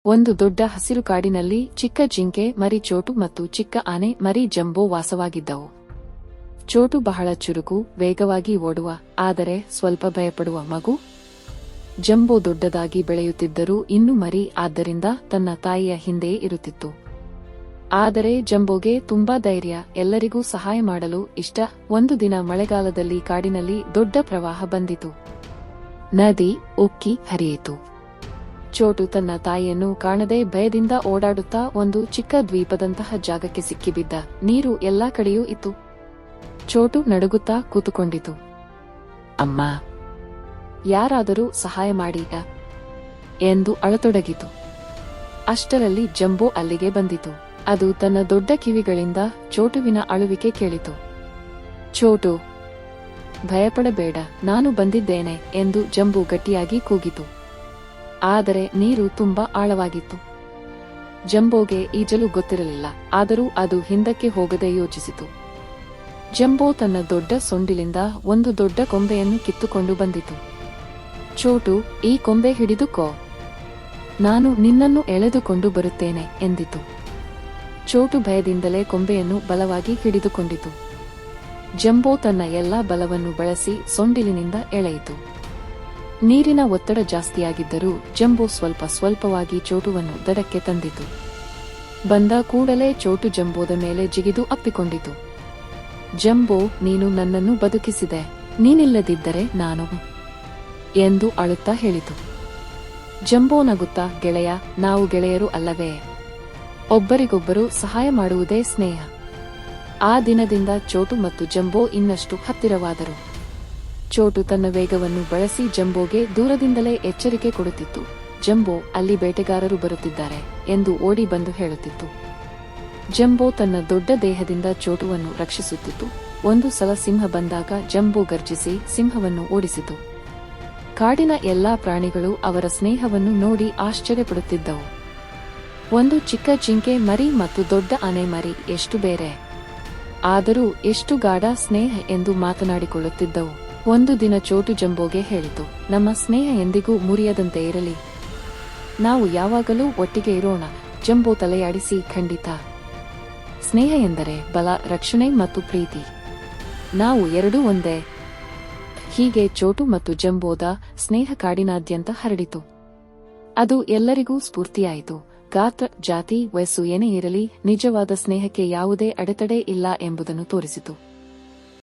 ಒಂದು ದೊಡ್ಡ ಹಸಿರು ಕಾಡಿನಲ್ಲಿ ಚಿಕ್ಕ ಜಿಂಕೆ ಮರಿ ಚೋಟು ಮತ್ತು ಚಿಕ್ಕ ಆನೆ ಮರಿ ಜಂಬೋ ವಾಸವಾಗಿದ್ದವು. ಚೋಟು ಬಹಳ ಚುರುಕು, ವೇಗವಾಗಿ ಓಡುವ, ಆದರೆ ಸ್ವಲ್ಪ ಭಯಪಡುವ ಮಗು. ಜಂಬೋ ದೊಡ್ಡದಾಗಿ ಬೆಳೆಯುತ್ತಿದ್ದರೂ ಇನ್ನೂ ಮರಿ, ಆದ್ದರಿಂದ ತನ್ನ ತಾಯಿಯ ಹಿಂದೆಯೇ ಇರುತ್ತಿತ್ತು. ಆದರೆ ಜಂಬೋಗೆ ತುಂಬಾ ಧೈರ್ಯ, ಎಲ್ಲರಿಗೂ ಸಹಾಯ ಮಾಡಲು ಇಷ್ಟ. ಒಂದು ದಿನ ಮಳೆಗಾಲದಲ್ಲಿ ಕಾಡಿನಲ್ಲಿ ದೊಡ್ಡ ಪ್ರವಾಹ ಬಂದಿತು. ನದಿ ಉಕ್ಕಿ ಹರಿಯಿತು. ಚೋಟು ತನ್ನ ತಾಯಿಯನ್ನು ಕಾಣದೆ ಭಯದಿಂದ ಓಡಾಡುತ್ತಾ ಒಂದು ಚಿಕ್ಕ ದ್ವೀಪದಂತಹ ಜಾಗಕ್ಕೆ ಸಿಕ್ಕಿಬಿದ್ದ. ನೀರು ಎಲ್ಲಾ ಕಡೆಯೂ ಇತ್ತು. ಚೋಟು ನಡುಗುತ್ತಾ ಕೂತುಕೊಂಡಿತು. ಅಮ್ಮ, ಯಾರಾದರೂ ಸಹಾಯ ಮಾಡೀಗ ಎಂದು ಅಳತೊಡಗಿತು. ಅಷ್ಟರಲ್ಲಿ ಜಂಬೋ ಅಲ್ಲಿಗೆ ಬಂದಿತು. ಅದು ತನ್ನ ದೊಡ್ಡ ಕಿವಿಗಳಿಂದ ಚೋಟುವಿನ ಅಳುವಿಕೆ ಕೇಳಿತು. ಚೋಟು, ಭಯಪಡಬೇಡ, ನಾನು ಬಂದಿದ್ದೇನೆ ಎಂದು ಜಂಬೋ ಗಟ್ಟಿಯಾಗಿ ಕೂಗಿತು. ಆದರೆ ನೀರು ತುಂಬಾ ಆಳವಾಗಿತ್ತು. ಜಂಬೋಗೆ ಈಜಲು ಗೊತ್ತಿರಲಿಲ್ಲ, ಆದರೂ ಅದು ಹಿಂದಕ್ಕೆ ಹೋಗದೆ ಯೋಚಿಸಿತು. ಜಂಬೋ ತನ್ನ ದೊಡ್ಡ ಸೊಂಡಿಲಿಂದ ಒಂದು ದೊಡ್ಡ ಕೊಂಬೆಯನ್ನು ಕಿತ್ತುಕೊಂಡು ಬಂದಿತು. ಚೋಟು, ಈ ಕೊಂಬೆ ಹಿಡಿದುಕೋ, ನಾನು ನಿನ್ನನ್ನು ಎಳೆದುಕೊಂಡು ಬರುತ್ತೇನೆ ಎಂದಿತು. ಚೋಟು ಭಯದಿಂದಲೇ ಕೊಂಬೆಯನ್ನು ಬಲವಾಗಿ ಹಿಡಿದುಕೊಂಡಿತು. ಜಂಬೋ ತನ್ನ ಎಲ್ಲಾ ಬಲವನ್ನು ಬಳಸಿ ಸೊಂಡಿಲಿನಿಂದ ಎಳೆಯಿತು. ನೀರಿನ ಒತ್ತಡ ಜಾಸ್ತಿಯಾಗಿದ್ದರೂ ಜಂಬೋ ಸ್ವಲ್ಪವಾಗಿ ಚೋಟುವನ್ನು ದಡಕ್ಕೆ ತಂದಿತು. ಬಂದ ಕೂಡಲೇ ಚೋಟು ಜಂಬೋದ ಮೇಲೆ ಜಿಗಿದು ಅಪ್ಪಿಕೊಂಡಿತು. ಜಂಬೋ, ನೀನು ನನ್ನನ್ನು ಬದುಕಿಸಿದೆ, ನೀನಿಲ್ಲದಿದ್ದರೆ ನಾನು ಎಂದು ಅಳುತ್ತಾ ಹೇಳಿತು. ಜಂಬೋ ನಗುತ್ತಾ, ಗೆಳೆಯ, ನಾವು ಗೆಳೆಯರು ಅಲ್ಲವೇ? ಒಬ್ಬರಿಗೊಬ್ಬರು ಸಹಾಯ ಮಾಡುವುದೇ ಸ್ನೇಹ. ಆ ದಿನದಿಂದ ಚೋಟು ಮತ್ತು ಜಂಬೋ ಇನ್ನಷ್ಟು ಹತ್ತಿರವಾದರು. ಚೋಟು ತನ್ನ ವೇಗವನ್ನು ಬಳಸಿ ಜಂಬೋಗೆ ದೂರದಿಂದಲೇ ಎಚ್ಚರಿಕೆ ಕೊಡುತ್ತಿತ್ತು. ಜಂಬೋ, ಅಲ್ಲಿ ಬೇಟೆಗಾರರು ಬರುತ್ತಿದ್ದಾರೆ ಎಂದು ಓಡಿ ಬಂದು ಹೇಳುತ್ತಿತ್ತು. ಜಂಬೋ ತನ್ನ ದೊಡ್ಡ ದೇಹದಿಂದ ಚೋಟುವನ್ನು ರಕ್ಷಿಸುತ್ತಿತ್ತು. ಒಂದು ಸಲ ಸಿಂಹ ಬಂದಾಗ ಜಂಬೋ ಗರ್ಜಿಸಿ ಸಿಂಹವನ್ನು ಓಡಿಸಿತು. ಕಾಡಿನ ಎಲ್ಲಾ ಪ್ರಾಣಿಗಳು ಅವರ ಸ್ನೇಹವನ್ನು ನೋಡಿ ಆಶ್ಚರ್ಯಪಡುತ್ತಿದ್ದವು. ಒಂದು ಚಿಕ್ಕ ಜಿಂಕೆ ಮರಿ ಮತ್ತು ದೊಡ್ಡ ಆನೆ ಮರಿ ಎಷ್ಟು ಬೇರೆ, ಆದರೂ ಎಷ್ಟು ಗಾಢ ಸ್ನೇಹ ಎಂದು ಮಾತನಾಡಿಕೊಳ್ಳುತ್ತಿದ್ದವು. ಒಂದು ದಿನ ಚೋಟು ಜಂಬೋಗೆ ಹೇಳಿತು, ನಮ್ಮ ಸ್ನೇಹ ಎಂದಿಗೂ ಮುರಿಯದಂತೆ ಇರಲಿ, ನಾವು ಯಾವಾಗಲೂ ಒಟ್ಟಿಗೆ ಇರೋಣ. ಜಂಬೋ ತಲೆಯಾಡಿಸಿ, ಖಂಡಿತ. ಸ್ನೇಹ ಎಂದರೆ ಬಲ, ರಕ್ಷಣೆ ಮತ್ತು ಪ್ರೀತಿ. ನಾವು ಎರಡೂ ಒಂದೇ. ಹೀಗೆ ಚೋಟು ಮತ್ತು ಜಂಬೋದ ಸ್ನೇಹ ಕಾಡಿನಾದ್ಯಂತ ಹರಡಿತು. ಅದು ಎಲ್ಲರಿಗೂ ಸ್ಫೂರ್ತಿಯಾಯಿತು. ಗಾತ್ರ, ಜಾತಿ, ವಯಸ್ಸು ಏನೇ ಇರಲಿ, ನಿಜವಾದ ಸ್ನೇಹಕ್ಕೆ ಯಾವುದೇ ಅಡೆತಡೆ ಇಲ್ಲ ಎಂಬುದನ್ನು ತೋರಿಸಿತು.